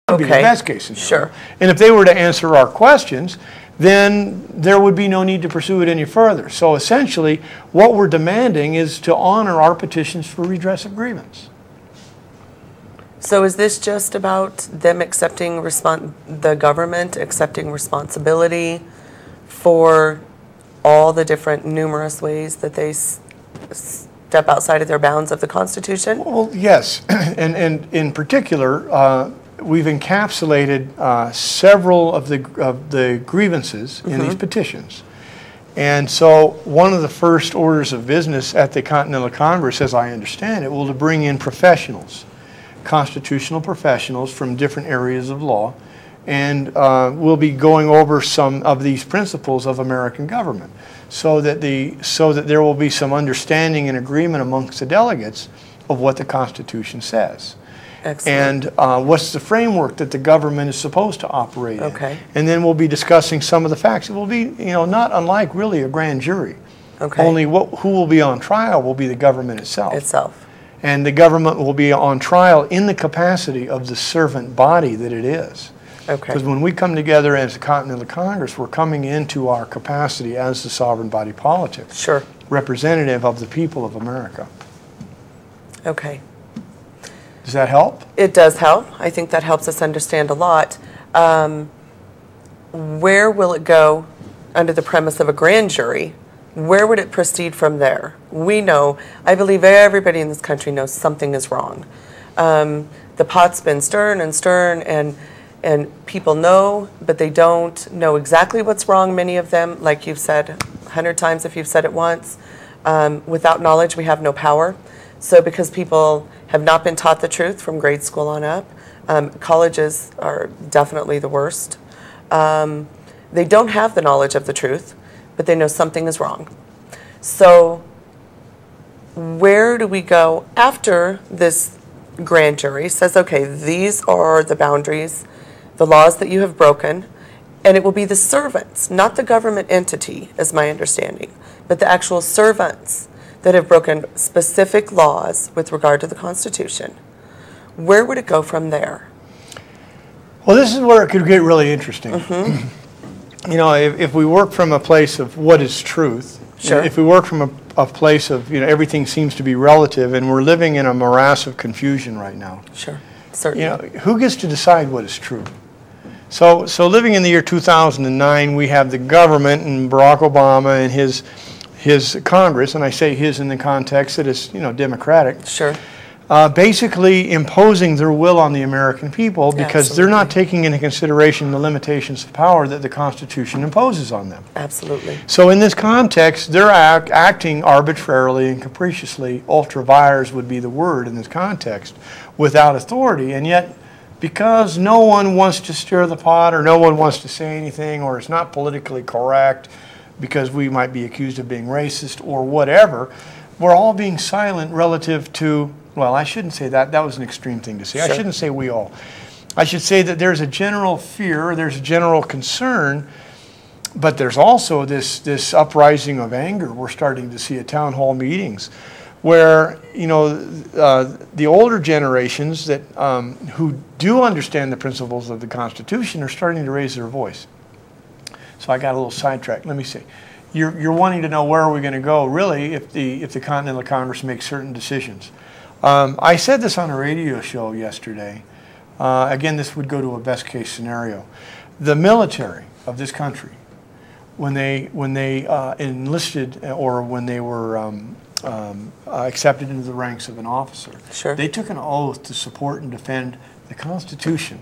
That would be the best case scenario. Sure. And if they were to answer our questions, then there would be no need to pursue it any further. So essentially, what we're demanding is to honor our petitions for redress of grievance. So is this just about them accepting the government accepting responsibility for all the different numerous ways that they step outside of their bounds of the Constitution? Well, yes, and in particular, we've encapsulated several of the grievances in these petitions. And so one of the first orders of business at the Continental Congress, as I understand it, will to bring in professionals, constitutional professionals from different areas of law, and we'll be going over some of these principles of American government so that there will be some understanding and agreement amongst the delegates of what the Constitution says. Excellent. And what's the framework that the government is supposed to operate in. Okay. And then we'll be discussing some of the facts. It will be, not unlike really a grand jury. Okay. Only who will be on trial will be the government itself. And the government will be on trial in the capacity of the servant body that it is. Okay. Because when we come together as the Continental Congress, we're coming into our capacity as the sovereign body politic. Sure. Representative of the people of America. Okay. Does that help? It does help. I think that helps us understand a lot. Where will it go under the premise of a grand jury? Where would it proceed from there? We know, I believe everybody in this country knows something is wrong. The pot's been stirring and stirring, and people know, but they don't know exactly what's wrong. Many of them, like you've said 100 times if you've said it once, without knowledge we have no power. So because people have not been taught the truth from grade school on up, colleges are definitely the worst. They don't have the knowledge of the truth, but they know something is wrong. So where do we go after this grand jury says, okay, these are the boundaries, the laws that you have broken, and it will be the servants, not the government entity, is my understanding, but the actual servants that have broken specific laws with regard to the Constitution. Where would it go from there? Well, this is where it could get really interesting. If we work from a place of what is truth, sure. If we work from a place of, everything seems to be relative, and we're living in a morass of confusion right now. Sure, certainly. Who gets to decide what is true? So living in the year 2009, we have the government and Barack Obama and his Congress, and I say his in the context that it's, democratic. Sure. Basically imposing their will on the American people because Absolutely. They're not taking into consideration the limitations of power that the Constitution imposes on them. Absolutely. So in this context, they're acting arbitrarily and capriciously, ultra vires would be the word in this context, without authority. And yet, because no one wants to stir the pot or no one wants to say anything or it's not politically correct because we might be accused of being racist or whatever, we're all being silent relative to, well, I shouldn't say that. That was an extreme thing to say. Sure. I shouldn't say we all. I should say that there's a general fear, there's a general concern, but there's also this uprising of anger we're starting to see at town hall meetings where, the older generations that who do understand the principles of the Constitution are starting to raise their voice. So I got a little sidetracked. Let me see. You're wanting to know where are we going to go, really, if the Continental Congress makes certain decisions. I said this on a radio show yesterday. Again, this would go to a best case scenario. The military of this country, when they enlisted or when they were accepted into the ranks of an officer, sure. They took an oath to support and defend the Constitution.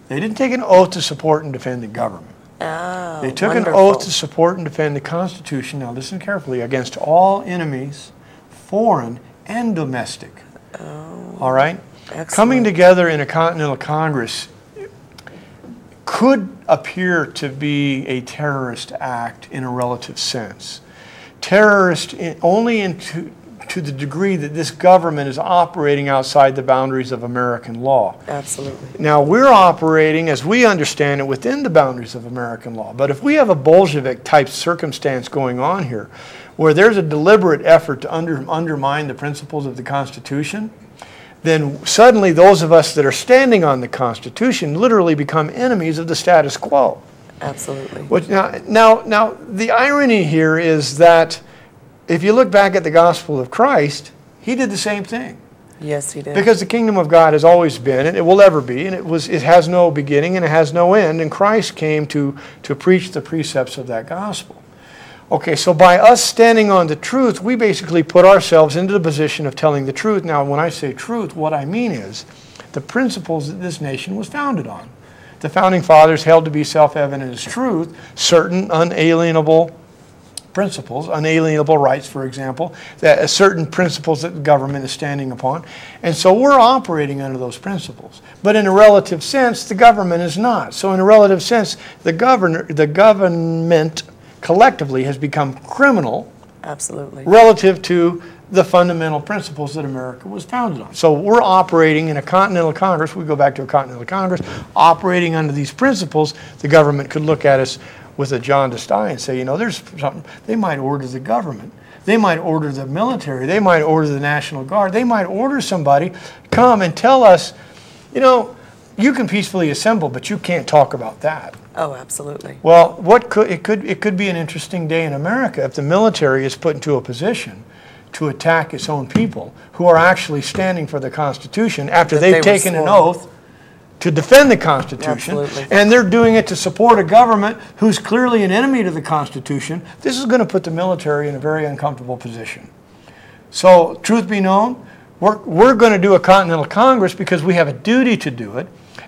They didn't take an oath to support and defend the government. Oh, they took wonderful. an oath to support and defend the Constitution, now listen carefully, against all enemies, foreign and domestic. Oh, all right? Excellent. Coming together in a Continental Congress could appear to be a terrorist act in a relative sense. Terrorist only to the degree that this government is operating outside the boundaries of American law. Absolutely. Now, we're operating, as we understand it, within the boundaries of American law. But if we have a Bolshevik-type circumstance going on here, where there's a deliberate effort to undermine the principles of the Constitution, then suddenly those of us that are standing on the Constitution literally become enemies of the status quo. Absolutely. Which now, the irony here is that if you look back at the gospel of Christ, he did the same thing. Yes, he did. Because the kingdom of God has always been, and it will ever be, and it has no beginning and it has no end, and Christ came to preach the precepts of that gospel. Okay, so by us standing on the truth, we basically put ourselves into the position of telling the truth. Now, when I say truth, what I mean is the principles that this nation was founded on. The founding fathers held to be self-evident as truth, certain unalienable principles, unalienable rights, for example, that certain principles that the government is standing upon. And so we're operating under those principles. But in a relative sense, the government is not. So in a relative sense, the government collectively has become criminal. Absolutely. Relative to the fundamental principles that America was founded on. So we're operating in a Continental Congress, we go back to a Continental Congress, operating under these principles. The government could look at us with a jaundiced eye and say, you know, there's something, they might order the government, they might order the military, they might order the National Guard, they might order somebody come and tell us, you know, you can peacefully assemble, but you can't talk about that. Oh, absolutely. Well, it could be an interesting day in America if the military is put into a position to attack its own people who are actually standing for the Constitution after they've taken an oath to defend the Constitution. Absolutely. And they're doing it to support a government who's clearly an enemy to the Constitution. This is going to put the military in a very uncomfortable position. So, truth be known, we're going to do a Continental Congress because we have a duty to do it.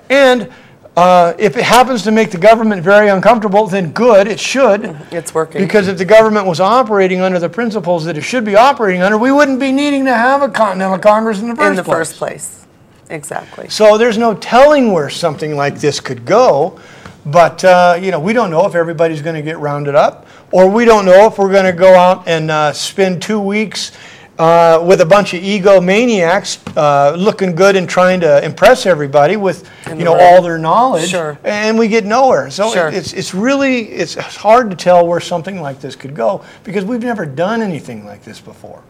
And if it happens to make the government very uncomfortable, then good, it should. It's working. Because if the government was operating under the principles that it should be operating under, we wouldn't be needing to have a Continental Congress in the first place. Exactly. So there's no telling where something like this could go, but you know, we don't know if everybody's going to get rounded up, or we don't know if we're going to go out and spend 2 weeks with a bunch of egomaniacs looking good and trying to impress everybody with all their knowledge, sure. And we get nowhere. So sure. it's hard to tell where something like this could go because we've never done anything like this before.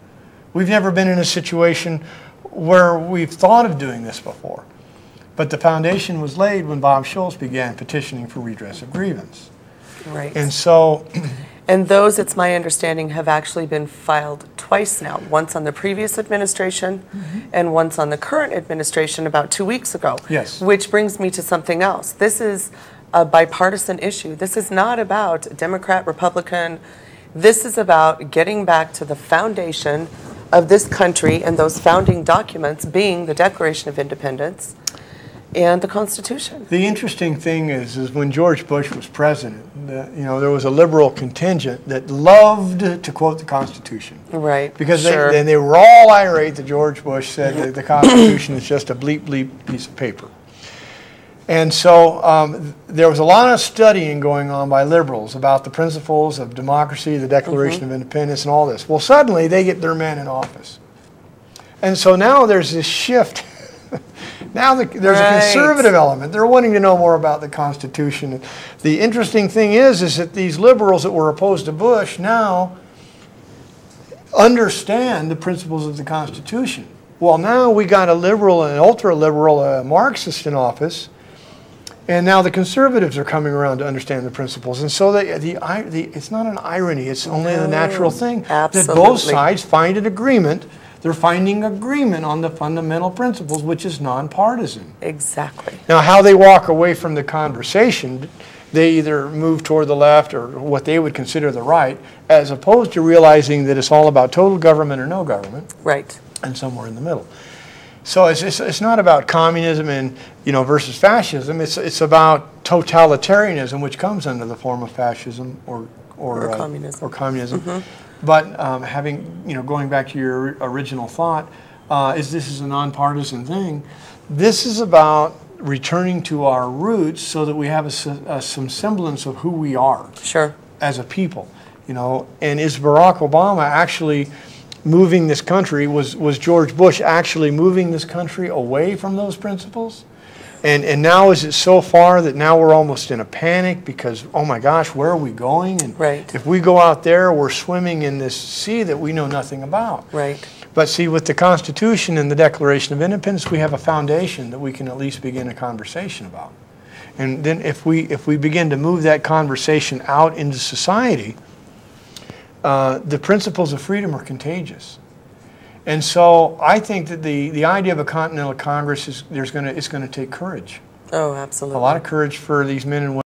We've never been in a situation where we've thought of doing this before. But the foundation was laid when Bob Schultz began petitioning for redress of grievance. Right. And so... And those, it's my understanding, have actually been filed twice now. Once on the previous administration and once on the current administration about 2 weeks ago. Yes. Which brings me to something else. This is a bipartisan issue. This is not about Democrat, Republican. This is about getting back to the foundation of this country and those founding documents being the Declaration of Independence and the Constitution. The interesting thing is when George Bush was president, there was a liberal contingent that loved to quote the Constitution. Right. Because sure. they were all irate that George Bush said that the Constitution is just a bleep bleep piece of paper. And so there was a lot of studying going on by liberals about the principles of democracy, the Declaration of Independence, and all this. Well, suddenly they get their man in office. And so now there's this shift. Now there's a conservative element. They're wanting to know more about the Constitution. The interesting thing is that these liberals that were opposed to Bush now understand the principles of the Constitution. Well, now we got a liberal, an ultra-liberal, Marxist in office, and now the conservatives are coming around to understand the principles. And so it's not an irony, it's only the natural thing. Absolutely. That both sides find an agreement. They're finding agreement on the fundamental principles, which is nonpartisan. Exactly. Now, how they walk away from the conversation, they either move toward the left or what they would consider the right, as opposed to realizing that it's all about total government or no government. Right. And somewhere in the middle. So it's not about communism and versus fascism. It's about totalitarianism, which comes under the form of fascism or communism. But going back to your original thought, this is a nonpartisan thing. This is about returning to our roots so that we have some semblance of who we are as a people. And is Barack Obama actually moving this country? Was George Bush actually moving this country away from those principles? And now is it so far that now we're almost in a panic because, oh my gosh, where are we going? And Right. if we go out there, we're swimming in this sea that we know nothing about. Right. But see, with the Constitution and the Declaration of Independence, we have a foundation that we can at least begin a conversation about. And then if we begin to move that conversation out into society, the principles of freedom are contagious. And so I think that the idea of a Continental Congress is it's going to take courage. Oh, absolutely. A lot of courage for these men and women